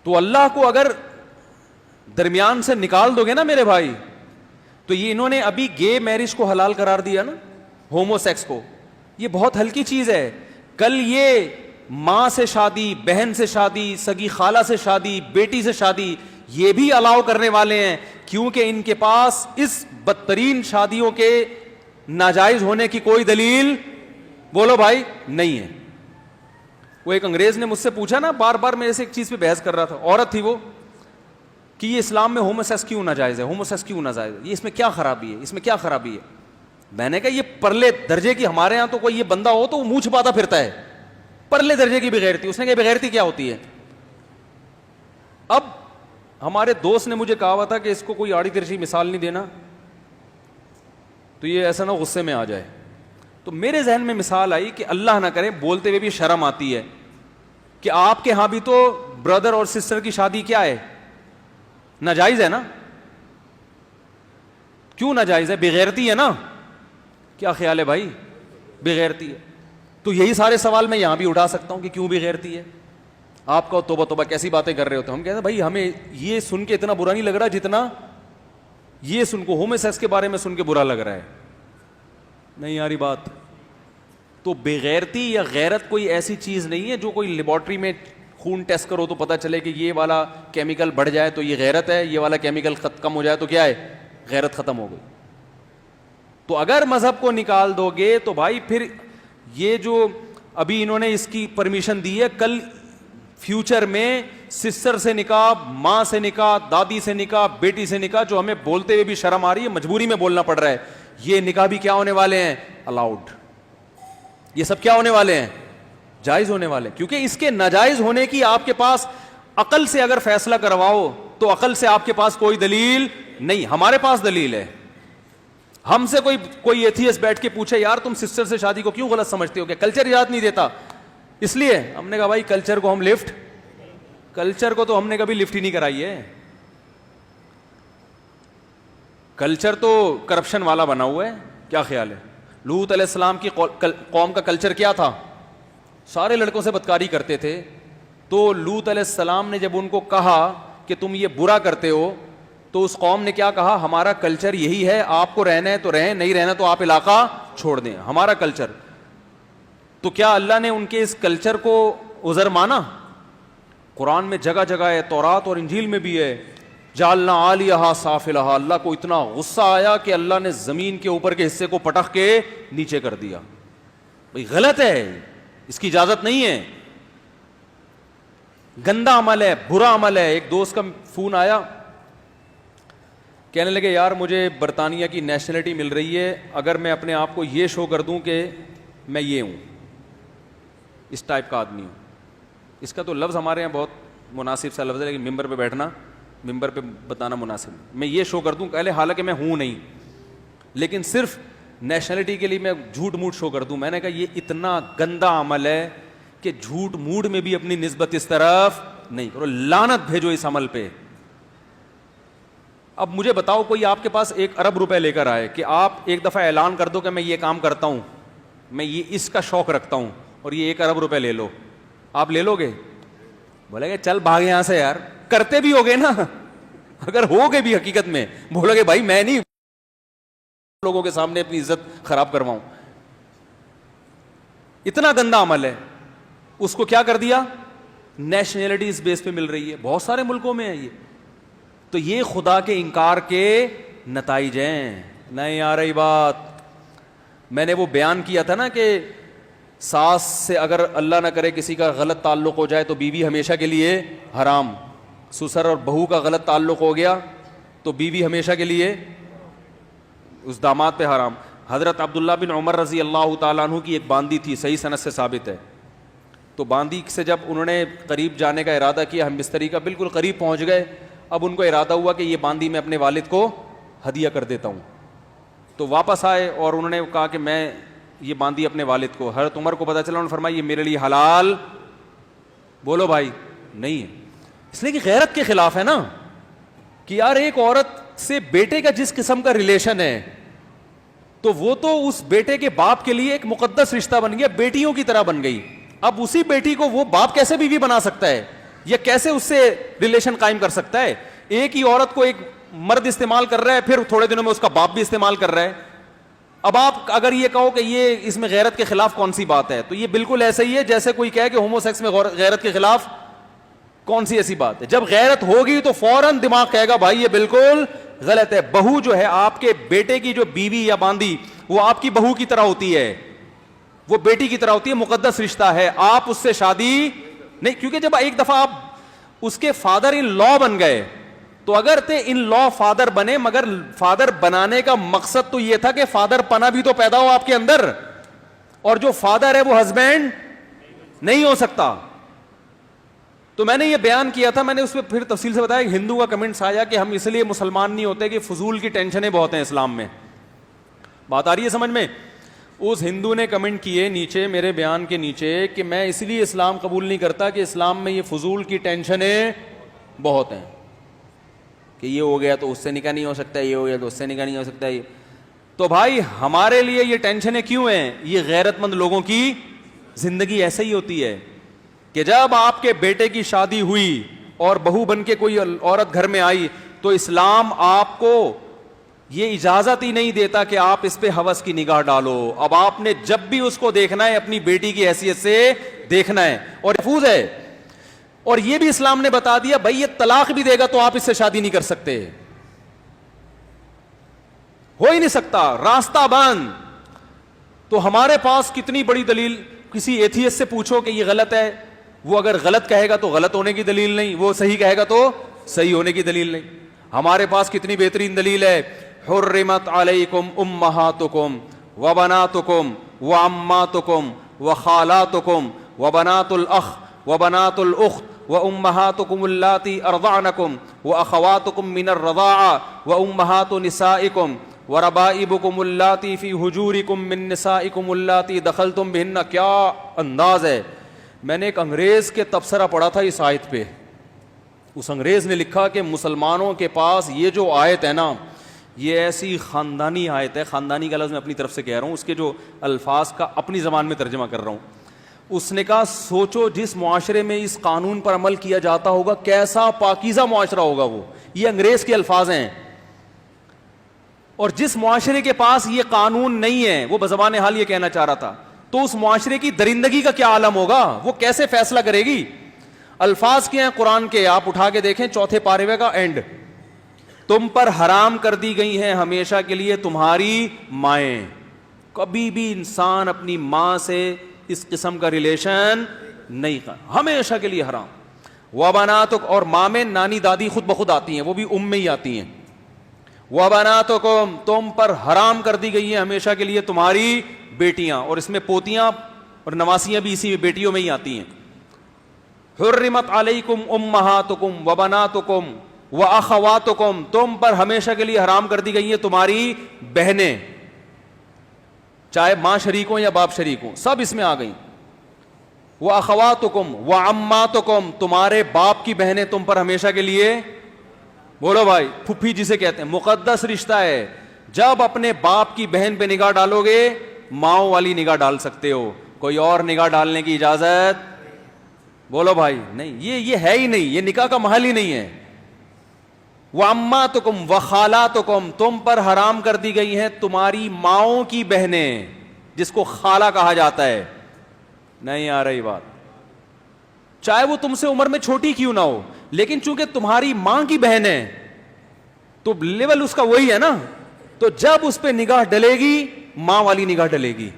تو اللہ کو اگر درمیان سے نکال دو گے نا میرے بھائی, تو یہ انہوں نے ابھی گے میرج کو حلال قرار دیا نا, ہومو سیکس کو, یہ بہت ہلکی چیز ہے. کل یہ ماں سے شادی, بہن سے شادی, سگی خالہ سے شادی, بیٹی سے شادی, یہ بھی الاؤ کرنے والے ہیں, کیونکہ ان کے پاس اس بدترین شادیوں کے ناجائز ہونے کی کوئی دلیل, بولو بھائی, نہیں ہے. وہ ایک انگریز نے مجھ سے پوچھا نا, بار بار میرے سے ایک چیز پہ بحث کر رہا تھا, عورت تھی وہ, کہ یہ اسلام میں ہومو سیکس کیوں ناجائز ہے, ہومو سیکس کیوں ناجائز ہے, یہ اس میں کیا خرابی ہے, اس میں کیا خرابی ہے. میں نے کہا یہ پرلے درجے کی, ہمارے ہاں تو کوئی یہ بندہ ہو تو وہ منہ چھپاتا پھرتا ہے, پرلے درجے کی بغیرتی. اس نے کہا بغیرتی کیا ہوتی ہے. اب ہمارے دوست نے مجھے کہا ہوا تھا کہ اس کو کوئی آڑی ترچھی مثال نہیں دینا, تو یہ ایسا نہ غصے میں آ جائے. تو میرے ذہن میں مثال آئی کہ اللہ نہ کرے, بولتے ہوئے بھی شرم آتی ہے, کہ آپ کے ہاں بھی تو بردر اور سسٹر کی شادی کیا ہے, ناجائز ہے نا. کیوں ناجائز ہے؟ بغیرتی ہے نا. کیا خیال ہے بھائی؟ بغیرتی ہے. تو یہی سارے سوال میں یہاں بھی اٹھا سکتا ہوں کہ کیوں بغیرتی ہے. آپ کو توبہ توبہ کیسی باتیں کر رہے ہوتے ہیں. ہم کہتے ہیں بھائی ہمیں یہ سن کے اتنا برا نہیں لگ رہا جتنا یہ سن کو ہومو سیکس کے بارے میں سن کے برا لگ رہا ہے. نہیں یاری بات. تو بغیرتی یا غیرت کوئی ایسی چیز نہیں ہے جو کوئی لیبارٹری میں خون ٹیسٹ کرو تو پتہ چلے کہ یہ والا کیمیکل بڑھ جائے تو یہ غیرت ہے, یہ والا کیمیکل کم ہو جائے تو کیا ہے, غیرت ختم ہو گئی. تو اگر مذہب کو نکال دو گے تو بھائی پھر یہ جو ابھی انہوں نے اس کی پرمیشن دی ہے, کل فیوچر میں سسٹر سے نکاح, ماں سے نکاح, دادی سے نکاح, بیٹی سے نکاح, جو ہمیں بولتے ہوئے بھی شرم آ رہی ہے, مجبوری میں بولنا پڑ رہا ہے, یہ نکاح بھی کیا ہونے والے ہیں, الاؤڈ. یہ سب کیا ہونے والے ہیں, جائز ہونے والے. کیونکہ اس کے ناجائز ہونے کی آپ کے پاس عقل سے اگر فیصلہ کرواؤ تو عقل سے آپ کے پاس کوئی دلیل نہیں. ہمارے پاس دلیل ہے. ہم سے کوئی ایتھیسٹ بیٹھ کے پوچھے یار تم سسٹر سے شادی کو کیوں غلط سمجھتے ہو, کہ کلچر اجازت نہیں دیتا, اس لیے ہم نے کہا بھائی کلچر کو ہم کلچر کو تو ہم نے کبھی لفٹ ہی نہیں کرائی ہے. کلچر تو کرپشن والا بنا ہوا ہے. کیا خیال ہے؟ لوط علیہ السلام کی قوم کا کلچر کیا تھا؟ سارے لڑکوں سے بدکاری کرتے تھے. تو لوط علیہ السلام نے جب ان کو کہا کہ تم یہ برا کرتے ہو, تو اس قوم نے کیا کہا, ہمارا کلچر یہی ہے, آپ کو رہنا ہے تو رہیں, نہیں رہنا تو آپ علاقہ چھوڑ دیں, ہمارا کلچر. تو کیا اللہ نے ان کے اس کلچر کو عذر مانا؟ قرآن میں جگہ جگہ ہے, تورات اور انجیل میں بھی ہے, جعلنا عالیہا سافلہا. اللہ کو اتنا غصہ آیا کہ اللہ نے زمین کے اوپر کے حصے کو پٹخ کے نیچے کر دیا. بھئی غلط ہے, اس کی اجازت نہیں ہے, گندا عمل ہے, برا عمل ہے. ایک دوست کا فون آیا, کہنے لگے یار مجھے برطانیہ کی نیشنلٹی مل رہی ہے, اگر میں اپنے آپ کو یہ شو کر دوں کہ میں یہ ہوں, اس ٹائپ کا آدمی ہوں. اس کا تو لفظ ہمارے یہاں بہت مناسب سا لفظ ہے, لیکن ممبر پہ بیٹھنا, ممبر پہ بتانا مناسب. میں یہ شو کر دوں پہلے, حالانکہ میں ہوں نہیں, لیکن صرف نیشنلٹی کے لیے میں جھوٹ موٹ شو کر دوں. میں نے کہا یہ اتنا گندا عمل ہے کہ جھوٹ موٹ میں بھی اپنی نسبت اس طرف نہیں کرو, لعنت بھیجو اس عمل پہ. اب مجھے بتاؤ کوئی آپ کے پاس 1 ارب روپے لے کر آئے کہ آپ ایک دفعہ اعلان کر دو کہ میں یہ کام کرتا ہوں, میں یہ اس کا شوق رکھتا ہوں, اور یہ 1 ارب روپے لے لو, آپ لے لو گے؟ بولے گے چل بھاگ یہاں سے یار. کرتے بھی ہوگے نا, اگر ہوگے بھی حقیقت میں, بولو گے بھائی میں نہیں لوگوں کے سامنے اپنی عزت خراب کرواؤں. اتنا گندا عمل ہے. اس کو کیا کر دیا, نیشنلٹی اس بیس پہ مل رہی ہے, بہت سارے ملکوں میں ہے یہ. تو یہ خدا کے انکار کے نتائج ہیں. نہیں آ رہی بات؟ میں نے وہ بیان کیا تھا نا کہ ساس سے اگر اللہ نہ کرے کسی کا غلط تعلق ہو جائے تو بیوی ہمیشہ کے لیے حرام, سسر اور بہو کا غلط تعلق ہو گیا تو بیوی ہمیشہ کے لیے اس داماد پہ حرام. حضرت عبداللہ بن عمر رضی اللہ تعالیٰ عنہ کی ایک باندی تھی, صحیح سند سے ثابت ہے. تو باندی سے جب انہوں نے قریب جانے کا ارادہ کیا, ہم بستری کا بالکل قریب پہنچ گئے, اب ان کو ارادہ ہوا کہ یہ باندی میں اپنے والد کو ہدیہ کر دیتا ہوں. تو واپس آئے اور انہوں نے کہا کہ میں یہ باندی اپنے والد کو. حضرت عمر کو پتہ چلا, انہوں نے فرمایا یہ میرے لیے حلال, بولو بھائی, نہیں ہے. اس لیے کہ غیرت کے خلاف ہے نا, کہ یار ایک عورت سے بیٹے کا جس قسم کا ریلیشن ہے تو وہ تو اس بیٹے کے باپ کے لیے ایک مقدس رشتہ بن گیا, بیٹیوں کی طرح بن گئی. اب اسی بیٹی کو وہ باپ کیسے بیوی بنا سکتا ہے؟ یہ کیسے اس سے ریلیشن قائم کر سکتا ہے؟ ایک ہی عورت کو ایک مرد استعمال کر رہا ہے, پھر تھوڑے دنوں میں اس کا باپ بھی استعمال کر رہا ہے. اب آپ اگر یہ کہو کہ یہ اس میں غیرت کے خلاف کون سی بات ہے, تو یہ بالکل ایسا ہی ہے جیسے کوئی کہے کہ ہومو سیکس میں غیرت کے خلاف کون سی ایسی بات ہے. جب غیرت ہوگی تو فوراً دماغ کہے گا بھائی یہ بالکل غلط ہے. بہو جو ہے آپ کے بیٹے کی جو بیوی یا باندی, وہ آپ کی بہو کی طرح ہوتی ہے, وہ بیٹی کی طرح ہوتی ہے, مقدس رشتہ ہے. آپ اس سے شادی نہیں, کیونکہ جب ایک دفعہ آپ اس کے فادر ان لا بن گئے, تو اگر تھے ان لا فادر بنے, مگر فادر بنانے کا مقصد تو یہ تھا کہ فادر پنا بھی تو پیدا ہو آپ کے اندر, اور جو فادر ہے وہ ہسبینڈ نہیں ہو سکتا. تو میں نے یہ بیان کیا تھا, میں نے اس پہ پھر تفصیل سے بتایا. ہندو کا کمنٹس آیا کہ ہم اس لیے مسلمان نہیں ہوتے کہ فضول کی ٹینشنیں بہت ہیں اسلام میں. بات آ رہی ہے سمجھ میں؟ اس ہندو نے کمنٹ کیے نیچے میرے بیان کے نیچے کہ میں اس لیے اسلام قبول نہیں کرتا کہ اسلام میں یہ فضول کی ٹینشنیں بہت ہیں, کہ یہ ہو گیا تو اس سے نکاح نہیں ہو سکتا, یہ ہو گیا تو اس سے نکاح نہیں ہو سکتا. یہ تو بھائی ہمارے لیے یہ ٹینشنیں کیوں ہیں؟ یہ غیرت مند لوگوں کی زندگی ایسے ہی ہوتی ہے کہ جب آپ کے بیٹے کی شادی ہوئی اور بہو بن کے کوئی عورت گھر میں آئی, تو اسلام آپ کو یہ اجازت ہی نہیں دیتا کہ آپ اس پہ ہوس کی نگاہ ڈالو. اب آپ نے جب بھی اس کو دیکھنا ہے اپنی بیٹی کی حیثیت سے دیکھنا ہے, اور محفوظ ہے. اور یہ بھی اسلام نے بتا دیا بھائی یہ طلاق بھی دے گا تو آپ اس سے شادی نہیں کر سکتے, ہو ہی نہیں سکتا, راستہ بند. تو ہمارے پاس کتنی بڑی دلیل, کسی ایتھیسٹ سے پوچھو کہ یہ غلط ہے, وہ اگر غلط کہے گا تو غلط ہونے کی دلیل نہیں, وہ صحیح کہے گا تو صحیح ہونے کی دلیل نہیں. ہمارے پاس کتنی بہترین دلیل ہے. حرمت علیکم امہاتکم وبناتکم وعماتکم وخالاتکم وبنات الاخ وبنات الاخت وامہاتکم اللاتی ارضعنکم واخواتکم من الرضاعہ وامہات نسائکم وربائبکم اللاتی فی حجورکم من نسائکم اللاتی دخلتم بہن. کیا انداز ہے. میں نے ایک انگریز کے تبصرہ پڑھا تھا اس آیت پہ. اس انگریز نے لکھا کہ مسلمانوں کے پاس یہ جو آیت ہے نا, یہ ایسی خاندانی آیت ہے, خاندانی کا لفظ میں اپنی طرف سے کہہ رہا ہوں, اس کے جو الفاظ کا اپنی زبان میں ترجمہ کر رہا ہوں. اس نے کہا سوچو جس معاشرے میں اس قانون پر عمل کیا جاتا ہوگا کیسا پاکیزہ معاشرہ ہوگا وہ. یہ انگریز کے الفاظ ہیں. اور جس معاشرے کے پاس یہ قانون نہیں ہے, وہ بزبان حال یہ کہنا چاہ رہا تھا, تو اس معاشرے کی درندگی کا کیا عالم ہوگا, وہ کیسے فیصلہ کرے گی. الفاظ کیا ہیں قرآن کے, آپ اٹھا کے دیکھیں 4 پارے کا اینڈ. تم پر حرام کر دی گئی ہیں ہمیشہ کے لیے تمہاری مائیں. کبھی بھی انسان اپنی ماں سے اس قسم کا ریلیشن نہیں کر, ہمیشہ کے لیے حرام. وبناتک, اور ماں میں نانی دادی خود بخود آتی ہیں, وہ بھی میں ہی آتی ہیں. وبناتکم, تم پر حرام کر دی گئی ہیں ہمیشہ کے لیے تمہاری بیٹیاں, اور اس میں پوتیاں اور نواسیاں بھی اسی بیٹیوں میں ہی آتی ہیں. حرمت علیکم امہاتکم وبناتکم واخواتکم, تم پر ہمیشہ کے لیے حرام کر دی گئی ہیں تمہاری بہنیں, چاہے ماں شریک ہوں یا باپ شریک ہوں, سب اس میں آ گئیں. واخواتکم وعماتکم, تمہارے باپ کی بہنیں تم پر ہمیشہ کے لیے, بولو بھائی, پھپھی جسے کہتے ہیں, مقدس رشتہ ہے. جب اپنے باپ کی بہن پہ نگاہ ڈالو گے ماؤں والی نگاہ ڈال سکتے ہو, کوئی اور نگاہ ڈالنے کی اجازت, بولو بھائی, نہیں. یہ ہے ہی نہیں, یہ نکاح کا محل ہی نہیں ہے. وَأَمَّاتُكُمْ وَخَالَاتُكُمْ, تم پر حرام کر دی گئی ہیں تمہاری ماؤں کی بہنیں, جس کو خالہ کہا جاتا ہے. نہیں آ رہی بات, چاہے وہ تم سے عمر میں چھوٹی کیوں نہ ہو, لیکن چونکہ تمہاری ماں کی بہن ہے تو لیول اس کا وہی ہے نا, تو جب اس پہ نگاہ ڈلے گی ماں والی نگاہ ڈلے گی.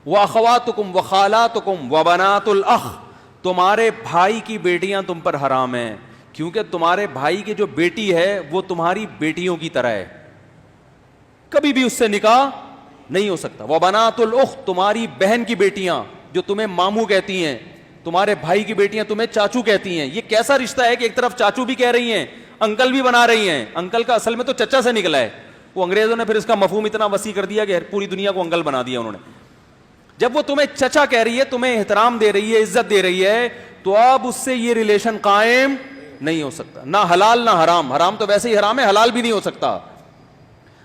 وَأَخَوَاتُكُمْ وَخَالَاتُكُمْ وَبَنَاتُ الْأَخِ, تمہارے بھائی کی بیٹیاں تم پر حرام ہیں, کیونکہ تمہارے بھائی کی جو بیٹی ہے وہ تمہاری بیٹیوں کی طرح ہے, کبھی بھی اس سے نکاح نہیں ہو سکتا. وَبَنَاتُ الْأُخْتِ, تمہاری بہن کی بیٹیاں جو تمہیں ماموں کہتی ہیں, تمہارے بھائی کی بیٹیاں تمہیں چاچو کہتی ہیں. یہ کیسا رشتہ ہے کہ ایک طرف چاچو بھی کہہ رہی ہیں, انکل بھی بنا رہی ہیں. انکل کا اصل میں تو چچا سے نکلا ہے, وہ انگریزوں نے پھر اس کا مفہوم اتنا وسیع کر دیا کہ پوری دنیا کو انکل بنا دیا انہوں نے. جب وہ تمہیں چچا کہہ رہی ہے, تمہیں احترام دے رہی ہے, عزت دے رہی ہے, تو اب اس سے یہ ریلیشن قائم نہیں ہو سکتا, نہ حلال نہ حرام. حرام تو ویسے ہی حرام ہے, حلال بھی نہیں ہو سکتا.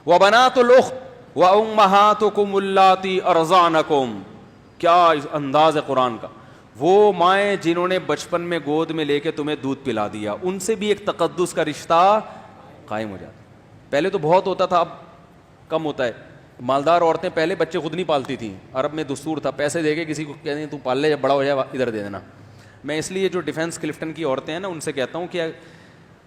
وَبَنَاتُ الْأُخْتِ وَأُمَّهَاتُكُمُ اللَّاتِي أَرْضَعْنَكُمْ, کیا انداز ہے قرآن کا. وہ مائیں جنہوں نے بچپن میں گود میں لے کے تمہیں دودھ پلا دیا، ان سے بھی ایک تقدس کا رشتہ قائم ہو جاتا. پہلے تو بہت ہوتا تھا، اب کم ہوتا ہے. مالدار عورتیں پہلے بچے خود نہیں پالتی تھیں، عرب میں دستور تھا پیسے دے کے کسی کو کہتے ہیں تو پال لے، جب بڑا ہو جائے ادھر دے دینا. میں اس لیے جو ڈیفینس کلفٹن کی عورتیں ہیں نا ان سے کہتا ہوں کہ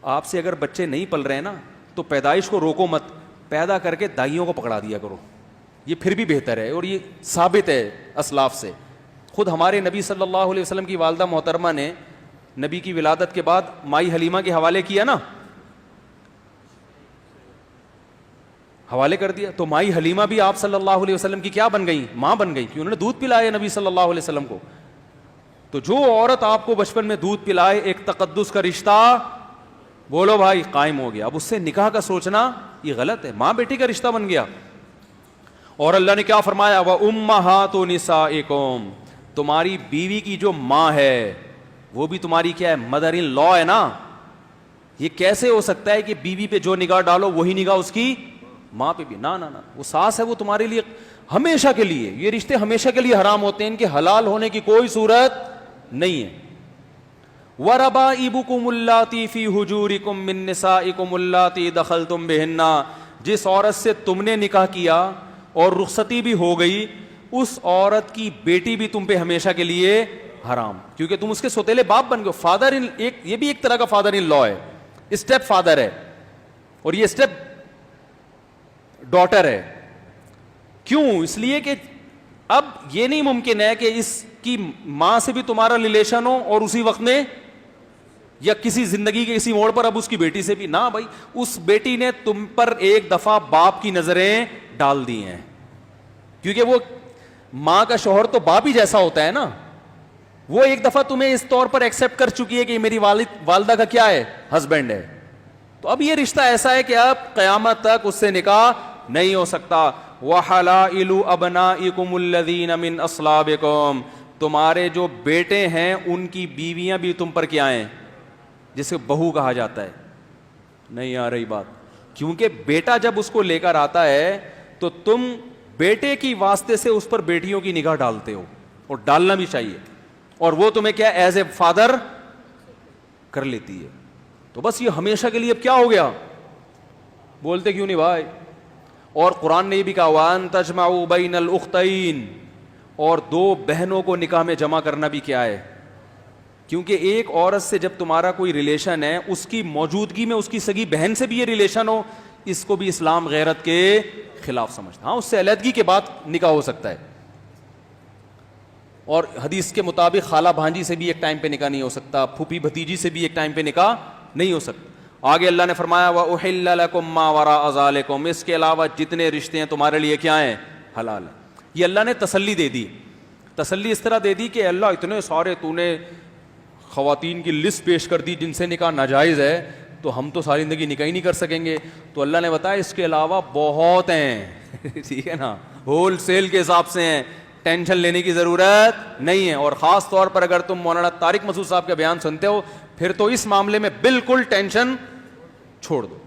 آپ سے اگر بچے نہیں پل رہے ہیں نا تو پیدائش کو روکو مت، پیدا کر کے دائیوں کو پکڑا دیا کرو، یہ پھر بھی بہتر ہے. اور یہ ثابت ہے اسلاف سے. خود ہمارے نبی صلی اللہ علیہ وسلم کی والدہ محترمہ نے نبی کی ولادت کے بعد مائی حلیمہ کے حوالے کیا نا، حوالے کر دیا. تو مائی حلیمہ بھی آپ صلی اللہ علیہ وسلم کی کیا بن گئی؟ ماں بن گئی، کہ انہوں نے دودھ پلایا نبی صلی اللہ علیہ وسلم کو. تو جو عورت آپ کو بچپن میں دودھ پلائے، ایک تقدس کا رشتہ بولو بھائی قائم ہو گیا. اب اس سے نکاح کا سوچنا یہ غلط ہے، ماں بیٹی کا رشتہ بن گیا. اور اللہ نے کیا فرمایا؟ وَأُمَّهَاتُ نِسَائِكُمْ، تمہاری بیوی کی جو ماں ہے وہ بھی تمہاری کیا ہے؟ مدر ان لا ہے نا. یہ کیسے ہو سکتا ہے کہ بیوی پہ جو نگاہ ڈالو وہی نگاہ اس کی ماں پہ بھی؟ نہ، وہ ساس ہے، وہ تمہارے لیے ہمیشہ کے لیے، یہ رشتے ہمیشہ کے لیے حرام ہوتے ہیں، ان کے حلال ہونے کی کوئی صورت نہیں ہے. وَرَبَائِبُكُمُ اللَّاتِي فِي حُجُورِكُم مِّن نِّسَائِكُمُ اللَّاتِي دَخَلْتُم بِهِنَّ، جس عورت سے تم نے نکاح کیا اور رخصتی بھی ہو گئی، اس عورت کی بیٹی بھی تم پہ ہمیشہ کے لیے حرام، کیونکہ تم اس کے سوتیلے باپ بن گئے. فادر ان، یہ بھی ایک طرح کا فادر ان لا ہے، اسٹیپ فادر ہے، اور یہ اسٹیپ ڈاٹر ہے. کیوں؟ اس لیے کہ اب یہ نہیں ممکن ہے کہ اس کی ماں سے بھی تمہارا ریلیشن ہو اور اسی وقت میں یا کسی زندگی کے کسی موڑ پر اب اس کی بیٹی سے بھی نہ. بھائی اس بیٹی نے تم پر ایک دفعہ باپ کی نظریں ڈال دی ہیں، کیونکہ وہ ماں کا شوہر تو باپ ہی جیسا ہوتا ہے نا. وہ ایک دفعہ تمہیں اس طور پر ایکسپٹ کر چکی ہے کہ میری والدہ کا کیا ہے؟ ہسبینڈ ہے. تو اب یہ رشتہ ایسا ہے کہ اب قیامت تک اس سے نکاح نہیں ہو سکتا. وَحَلَائِلُ أَبْنَائِكُمُ الَّذِينَ مِنْ أَصْلَابِكُمْ، تمہارے جو بیٹے ہیں ان کی بیویاں بھی تم پر کیا ہیں؟ جسے بہو کہا جاتا ہے. نہیں آ رہی بات؟ کیونکہ بیٹا جب اس کو لے کر آتا ہے تو تم بیٹے کی واسطے سے اس پر بیٹیوں کی نگاہ ڈالتے ہو، اور ڈالنا بھی چاہیے، اور وہ تمہیں کیا ایز اے فادر کر لیتی ہے. تو بس یہ ہمیشہ کے لیے اب کیا ہو گیا؟ بولتے کیوں نہیں بھائی؟ اور قرآن نے یہ بھی کہا وَأَن تَجْمَعُوا بَيْنَ الْأُخْتَيْنِ، اور دو بہنوں کو نکاح میں جمع کرنا بھی کیا ہے؟ کیونکہ ایک عورت سے جب تمہارا کوئی ریلیشن ہے، اس کی موجودگی میں اس کی سگی بہن سے بھی یہ ریلیشن ہو، اس کو بھی اسلام غیرت کے خلاف سمجھتا. ہاں اس سے علیحدگی کے بعد نکاح ہو سکتا ہے، اور حدیث کے مطابق خالہ بھانجی سے بھی ایک ٹائم پہ نکاح نہیں ہو سکتا، پھوپھی بھتیجی سے بھی ایک ٹائم پہ نکاح نہیں ہو سکتا. آگے اللہ نے فرمایا وَأُحِلَّ لَكُم مَّا وَرَاءَ ذَلِكُمْ، اس کے علاوہ جتنے رشتے ہیں تمہارے لیے کیا ہیں؟ حلال ہیں. یہ اللہ نے تسلی دے دی. تسلی اس طرح دے دی کہ اللہ اتنے سارے تو نے خواتین کی لسٹ پیش کر دی جن سے نکاح ناجائز ہے، تو ہم تو ساری زندگی نکاح ہی نہیں کر سکیں گے. تو اللہ نے بتایا اس کے علاوہ بہت ہیں. ٹھیک ہے نا، ہول سیل کے حساب سے ہیں، ٹینشن لینے کی ضرورت نہیں ہے. اور خاص طور پر اگر تم مولانا طارق مسعود صاحب کا بیان سنتے ہو پھر تو اس معاملے میں بالکل ٹینشن چھوڑ دو.